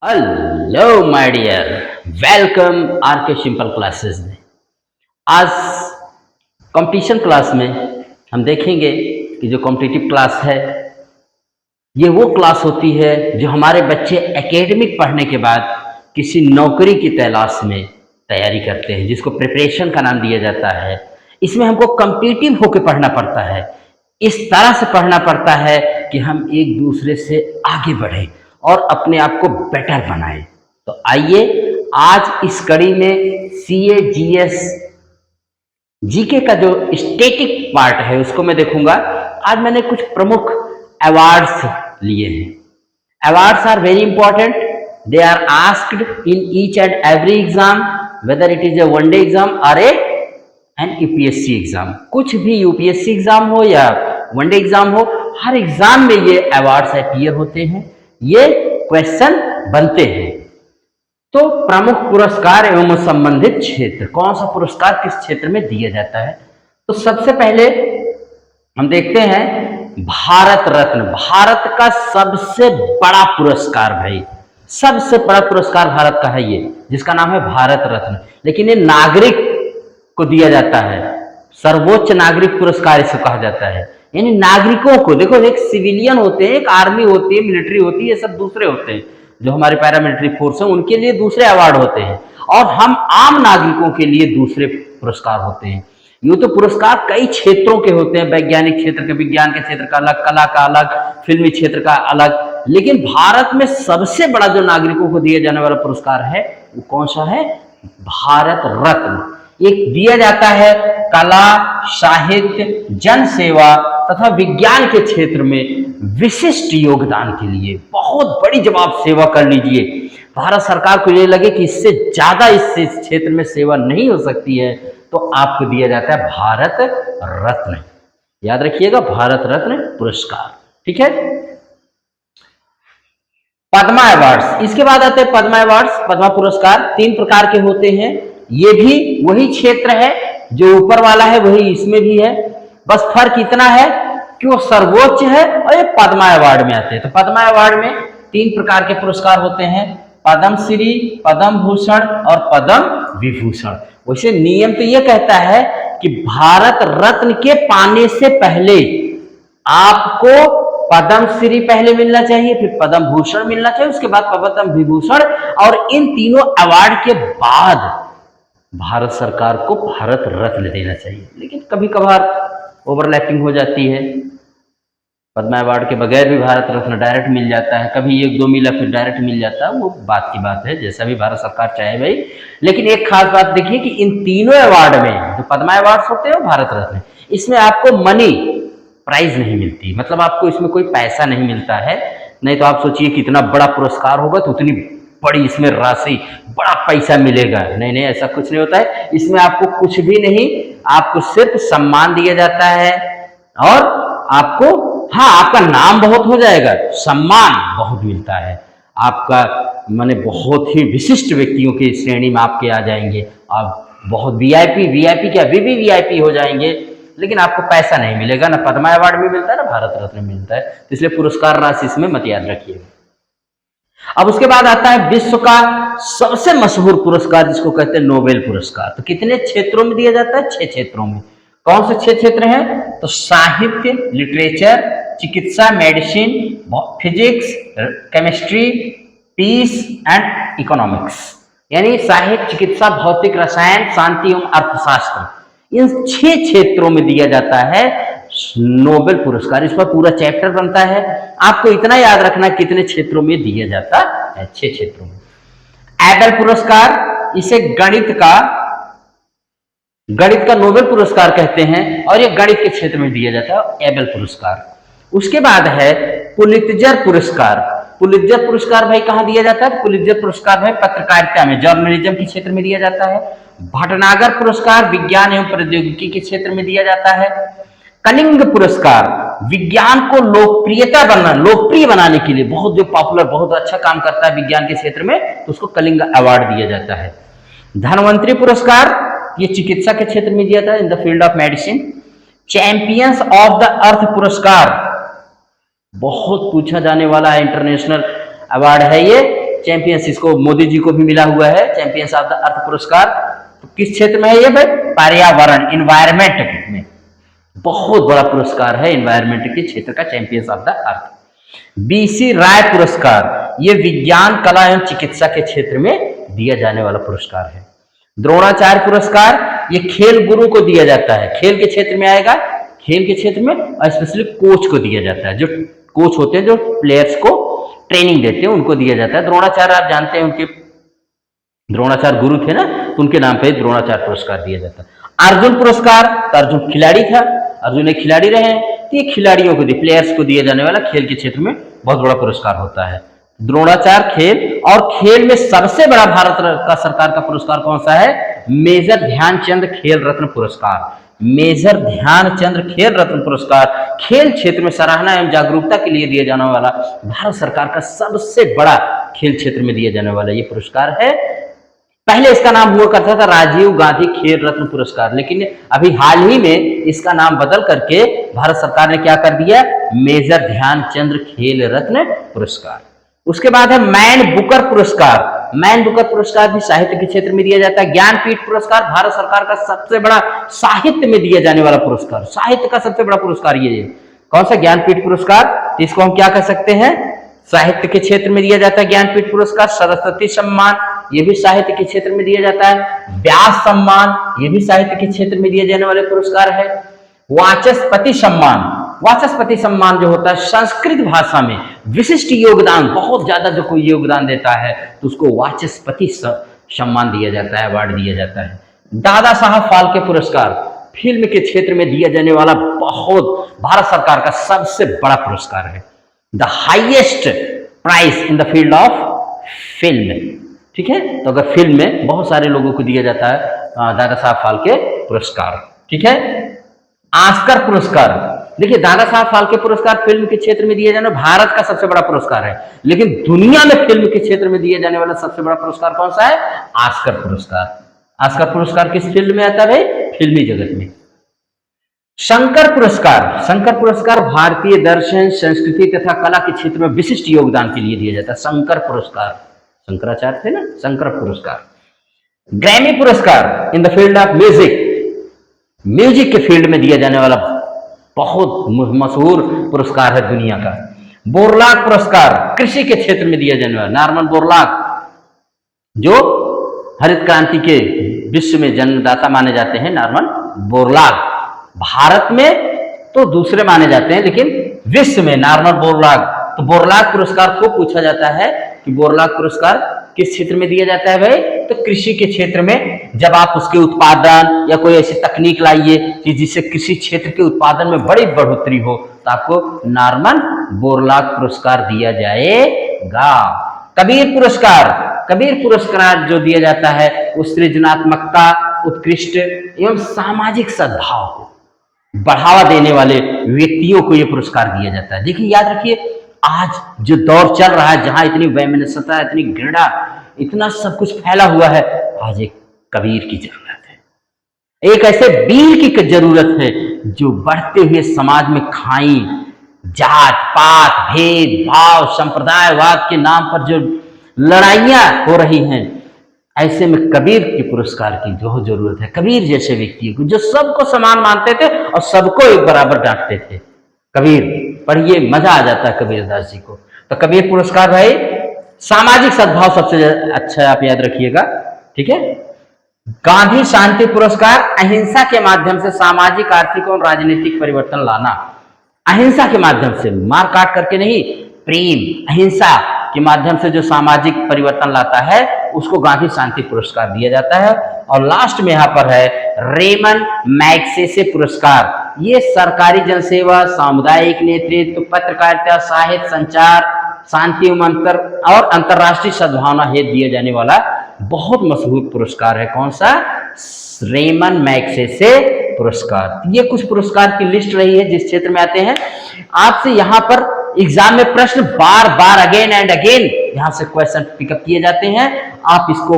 Hello my dear, welcome R K simple classes में। आज competition class में हम देखेंगे कि जो कॉम्पिटिटिव क्लास है ये वो क्लास होती है जो हमारे बच्चे एकेडमिक पढ़ने के बाद किसी नौकरी की तलाश में तैयारी करते हैं, जिसको प्रिपरेशन का नाम दिया जाता है। इसमें हमको कम्पिटिटिव होकर पढ़ना पड़ता है, इस तरह से पढ़ना पड़ता है कि हम एक दूसरे से आगे बढ़ें और अपने आप को बेटर बनाएं। तो आइए आज इस कड़ी में सीए जीएस जीके का जो स्टैटिक पार्ट है उसको मैं देखूंगा। आज मैंने कुछ प्रमुख अवार्ड्स लिए हैं। Awards are very important, they are asked in each and every exam, whether it is a one day exam और एन यूपीएससी एग्जाम। कुछ भी यूपीएससी एग्जाम हो या वनडे एग्जाम हो, हर एग्जाम में ये अवार्ड्स अपीयर होते हैं, ये क्वेश्चन बनते हैं। तो प्रमुख पुरस्कार एवं संबंधित क्षेत्र, कौन सा पुरस्कार किस क्षेत्र में दिया जाता है। तो सबसे पहले हम देखते हैं भारत रत्न। भारत का सबसे बड़ा पुरस्कार भाई, सबसे बड़ा पुरस्कार भारत का है ये, जिसका नाम है भारत रत्न। लेकिन ये नागरिक को दिया जाता है, सर्वोच्च नागरिक पुरस्कार इसे कहा जाता है। यानी नागरिकों को, देखो एक सिविलियन होते हैं, एक आर्मी होती है, मिलिट्री होती है, ये सब दूसरे होते हैं। जो हमारे पैरामिलिट्री फोर्स है उनके लिए दूसरे अवार्ड होते हैं और हम आम नागरिकों के लिए दूसरे पुरस्कार होते हैं। यूं तो पुरस्कार कई क्षेत्रों के होते हैं, वैज्ञानिक क्षेत्र के, विज्ञान के क्षेत्र का अलग, कला का अलग, फिल्मी क्षेत्र का अलग। लेकिन भारत में सबसे बड़ा जो नागरिकों को दिया जाने वाला पुरस्कार है वो कौन सा है? भारत रत्न। एक दिया जाता है कला, साहित्य, जन सेवा तथा विज्ञान के क्षेत्र में विशिष्ट योगदान के लिए। बहुत बड़ी जब आप सेवा कर लीजिए, भारत सरकार को ये लगे कि इससे ज्यादा इस क्षेत्र में सेवा नहीं हो सकती है, तो आपको दिया जाता है भारत रत्न। याद रखिएगा, भारत रत्न पुरस्कार। ठीक है। पद्मा अवार्ड्स, इसके बाद आते हैं पद्मा अवार्ड्स। पद्मा पुरस्कार 3 प्रकार के होते हैं। ये भी वही क्षेत्र है, जो ऊपर वाला है वही इसमें भी है, बस फर्क इतना है कि वो सर्वोच्च है और ये पद्मा अवार्ड में आते हैं। तो पद्मा अवार्ड में 3 प्रकार के पुरस्कार होते हैं, पद्म श्री, पद्म भूषण और पद्म विभूषण। वैसे नियम तो ये कहता है कि भारत रत्न के पाने से पहले आपको पद्म श्री पहले मिलना चाहिए, फिर पद्म भूषण मिलना चाहिए, उसके बाद पद्म विभूषण, और इन तीनों अवार्ड के बाद भारत सरकार को भारत रत्न देना चाहिए। लेकिन कभी कभार ओवरलैपिंग हो जाती है, पद्मा अवार्ड के बगैर भी भारत रत्न डायरेक्ट मिल जाता है, कभी 1-2 मिला फिर डायरेक्ट मिल जाता है, वो बात की बात है, जैसा भी भारत सरकार चाहे भाई। लेकिन एक खास बात देखिए कि इन तीनों अवार्ड में जो पद्मा अवार्ड होते हैं भारत रत्न, इसमें आपको मनी प्राइज नहीं मिलती, मतलब आपको इसमें कोई पैसा नहीं मिलता है। नहीं तो आप सोचिए कितना बड़ा पुरस्कार होगा तो उतनी बड़ी इसमें राशि, बड़ा पैसा मिलेगा। नहीं नहीं, ऐसा कुछ नहीं होता है। इसमें आपको कुछ भी नहीं, आपको सिर्फ सम्मान दिया जाता है और आपको, हाँ, आपका नाम बहुत हो जाएगा, सम्मान बहुत मिलता है। आपका माने बहुत ही विशिष्ट व्यक्तियों की श्रेणी में आपके आ जाएंगे, आप बहुत वीआईपी क्या वीवीवीआईपी हो जाएंगे। लेकिन आपको पैसा नहीं मिलेगा, ना पद्मा अवार्ड में मिलता है ना भारत रत्न में मिलता है। तो इसलिए पुरस्कार राशि इसमें मत याद रखिएगा। अब उसके बाद आता है विश्व का सबसे मशहूर पुरस्कार, जिसको कहते हैं नोबेल पुरस्कार। तो कितने क्षेत्रों में दिया जाता है? 6 क्षेत्रों में। कौन से 6 क्षेत्र हैं? तो साहित्य, लिटरेचर, चिकित्सा, medicine, physics, chemistry, peace and economics. यानी साहित्य, चिकित्सा, भौतिक, रसायन, शांति एवं अर्थशास्त्र, इन 6 क्षेत्रों में दिया जाता है नोबेल पुरस्कार। इस पर पूरा चैप्टर बनता है। आपको इतना याद रखना कितने क्षेत्रों में दिया जाता है, 6 क्षेत्रों में। एबेल पुरस्कार, इसे गणित का नोबेल पुरस्कार कहते हैं और ये गणित के क्षेत्र में दिया जाता है, एबेल पुरस्कार। उसके बाद है पुलित्जर पुरस्कार। पुलित्जर पुरस्कार भाई कहां दिया जाता है? पुलित्जर पुरस्कार भाई पत्रकारिता में, जर्नलिज्म के क्षेत्र में दिया जाता है। भटनागर पुरस्कार विज्ञान एवं प्रौद्योगिकी के क्षेत्र में दिया जाता है। कलिंग पुरस्कार विज्ञान को लोकप्रिय बनाने के लिए, बहुत जो पॉपुलर, बहुत अच्छा काम करता है विज्ञान के क्षेत्र में, तो उसको कलिंग अवार्ड दिया जाता है। धन्वंतरी पुरस्कार, ये चिकित्सा के क्षेत्र में दिया जाता है, इन the field of medicine. Champions of the अर्थ पुरस्कार, बहुत पूछा जाने वाला इंटरनेशनल अवार्ड है ये, चैंपियंस, इसको मोदी जी को भी मिला हुआ है चैंपियंस ऑफ द अर्थ पुरस्कार। तो किस क्षेत्र में है ये भाई? पर्यावरण, इन्वायरमेंट में। बहुत बड़ा पुरस्कार है इन्वायरमेंट के क्षेत्र का, champions of the earth. B C Roy पुरस्कार, ये विज्ञान, कला एवं चिकित्सा के क्षेत्र में दिया जाने वाला पुरस्कार है। द्रोणाचार्य पुरस्कार, ये खेल गुरु को दिया जाता है, खेल के क्षेत्र में आएगा, खेल के क्षेत्र में, और स्पेशली कोच को दिया जाता है। जो कोच होते हैं, जो प्लेयर्स को ट्रेनिंग देते हैं, उनको दिया जाता है। द्रोणाचार्य आप जानते हैं, उनके द्रोणाचार्य गुरु थे ना, तो उनके नाम पे द्रोणाचार्य पुरस्कार दिया जाता है। अर्जुन पुरस्कार, तो अर्जुन खिलाड़ी था, अर्जुन एक खिलाड़ी रहे हैं, तो ये खिलाड़ियों को, प्लेयर्स को दिया जाने वाला खेल के क्षेत्र में बहुत बड़ा पुरस्कार होता है। द्रोणाचार्य खेल, और खेल में सबसे बड़ा भारत का सरकार का पुरस्कार कौन सा है? मेजर ध्यानचंद खेल रत्न पुरस्कार। मेजर ध्यानचंद खेल रत्न पुरस्कार खेल क्षेत्र में सराहना एवं जागरूकता के लिए दिया जाने वाला भारत सरकार का सबसे बड़ा खेल क्षेत्र में दिया जाने वाला ये पुरस्कार है। पहले इसका नाम हुआ करता था राजीव गांधी खेल रत्न पुरस्कार, लेकिन अभी हाल ही में इसका नाम बदल करके भारत सरकार ने क्या कर दिया? मेजर ध्यानचंद खेल रत्न पुरस्कार। उसके बाद है मैन बुकर पुरस्कार। मैन बुकर पुरस्कार भी साहित्य के क्षेत्र में दिया जाता है। ज्ञानपीठ पुरस्कार भारत सरकार का सबसे बड़ा साहित्य में दिया जाने वाला पुरस्कार, साहित्य का सबसे बड़ा पुरस्कार ये कौन सा? ज्ञानपीठ पुरस्कार। इसको हम क्या कह सकते हैं? साहित्य के क्षेत्र में दिया जाता है ज्ञानपीठ पुरस्कार। सरस्वती सम्मान, ये भी साहित्य के क्षेत्र में दिया जाता है। व्यास सम्मान, ये भी साहित्य के क्षेत्र में दिए जाने वाले पुरस्कार है। वाचस्पति सम्मान, वाचस्पति सम्मान जो होता है संस्कृत भाषा में विशिष्ट योगदान, बहुत ज्यादा जो कोई योगदान देता है तो उसको वाचस्पति सम्मान दिया जाता है, अवार्ड दिया जाता है। दादा साहब फाल्के पुरस्कार फिल्म के क्षेत्र में दिया जाने वाला बहुत भारत सरकार का सबसे बड़ा पुरस्कार है। The highest prize in the field of film, ठीक है। तो अगर फिल्म में बहुत सारे लोगों को दिया जाता है दादा साहब फाल्के पुरस्कार, ठीक है। ऑस्कर पुरस्कार, देखिए दादा साहब फाल्के पुरस्कार फिल्म के क्षेत्र में दिया जाने भारत का सबसे बड़ा पुरस्कार है, लेकिन दुनिया में फिल्म के क्षेत्र में दिए जाने वाला सबसे बड़ा पुरस्कार कौन सा है? ऑस्कर पुरस्कार। ऑस्कर पुरस्कार किस फील्ड में आता है? फिल्मी जगत में। शंकर पुरस्कार, शंकर पुरस्कार भारतीय दर्शन, संस्कृति तथा कला के क्षेत्र में विशिष्ट योगदान के लिए दिया जाता है। शंकर पुरस्कार, शंकराचार्य थे ना, शंकर पुरस्कार। ग्रैमी पुरस्कार इन the field of music, music के फील्ड में दिया जाने वाला बहुत मशहूर पुरस्कार है दुनिया का। बोरलाग पुरस्कार कृषि के क्षेत्र में दिया जाने वाला, नॉर्मन बोरलाग जो हरित क्रांति के विश्व में जन्मदाता माने जाते हैं, नॉर्मन बोरलाग। भारत में तो दूसरे माने जाते हैं, लेकिन विश्व में नॉर्मन बोरलाग। तो बोरलाग पुरस्कार को पूछा जाता है कि बोरलाग पुरस्कार किस क्षेत्र में दिया जाता है भाई? तो कृषि के क्षेत्र में, जब आप उसके उत्पादन या कोई ऐसी तकनीक लाइए कि जिससे कृषि क्षेत्र के उत्पादन में बड़ी बढ़ोतरी हो, तो आपको नॉर्मन बोरलाग पुरस्कार दिया जाएगा। कबीर पुरस्कार, कबीर पुरस्कार जो दिया जाता है वो सृजनात्मकता, उत्कृष्ट एवं सामाजिक सद्भाव को बढ़ावा देने वाले व्यक्तियों को यह पुरस्कार दिया जाता है। देखिए याद रखिए, आज जो दौर चल रहा है जहां इतनी वैमनस्यता, इतनी घृणा, इतना सब कुछ फैला हुआ है, आज एक कबीर की जरूरत है, एक ऐसे वीर की जरूरत है जो बढ़ते हुए समाज में खाई जात पात, भेदभाव, संप्रदायवाद के नाम पर जो लड़ाइयां हो रही हैं, ऐसे में कबीर के पुरस्कार की बहुत जरूरत है। कबीर जैसे व्यक्ति को जो सबको समान मानते थे और सबको एक बराबर डांटते थे। कबीर पढ़िए, मजा आ जाता है कबीरदास जी को। तो कबीर पुरस्कार भाई सामाजिक सद्भाव सबसे अच्छा, आप याद रखिएगा, ठीक है। गांधी शांति पुरस्कार अहिंसा के माध्यम से सामाजिक, आर्थिक और राजनीतिक परिवर्तन लाना। अहिंसा के माध्यम से, मार काट करके नहीं, प्रेम, अहिंसा के माध्यम से जो सामाजिक परिवर्तन लाता है उसको गांधी शांति पुरस्कार दिया जाता है। और लास्ट में यहाँ पर है रेमन मैग्सेसे पुरस्कार। ये सरकारी जनसेवा, सामुदायिक नेतृत्व, पत्रकारिता, साहित्य, संचार, शांति और अंतरराष्ट्रीय सद्भावना हेतु दिया जाने वाला बहुत मशहूर पुरस्कार है। कौन सा? रेमन मैग्सेसे पुरस्कार। ये कुछ पुरस्कार की लिस्ट रही है जिस क्षेत्र में आते हैं। आपसे यहाँ पर एग्जाम में प्रश्न बार बार अगेन एंड अगेन यहां से क्वेश्चन पिकअप किए जाते हैं, आप इसको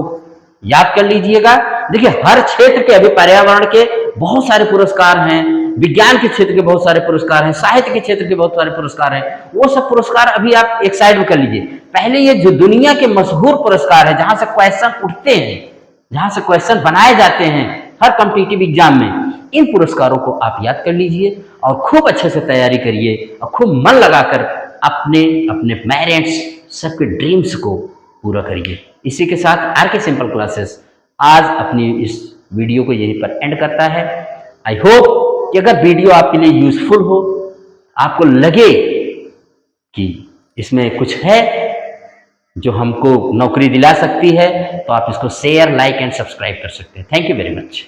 याद कर लीजिएगा। देखिए हर क्षेत्र के, अभी पर्यावरण के बहुत सारे पुरस्कार हैं, विज्ञान के क्षेत्र के बहुत सारे पुरस्कार हैं, साहित्य के क्षेत्र के बहुत सारे पुरस्कार हैं। वो सब पुरस्कार अभी आप एक साइड में कर लीजिए। पहले ये जो दुनिया के मशहूर पुरस्कार है, जहां से क्वेश्चन उठते हैं, जहां से क्वेश्चन बनाए जाते हैं हर कॉम्पिटिटिव एग्जाम में, इन पुरस्कारों को आप याद कर लीजिए और खूब अच्छे से तैयारी करिए और खूब मन लगाकर अपने अपने पेरेंट्स सबके ड्रीम्स को पूरा करिए। इसी के साथ आर के सिंपल क्लासेस आज अपनी इस वीडियो को यहीं पर एंड करता है। आई होप कि अगर वीडियो आपके लिए यूजफुल हो, आपको लगे कि इसमें कुछ है जो हमको नौकरी दिला सकती है, तो आप इसको शेयर, लाइक एंड सब्सक्राइब कर सकते हैं। Thank you very much.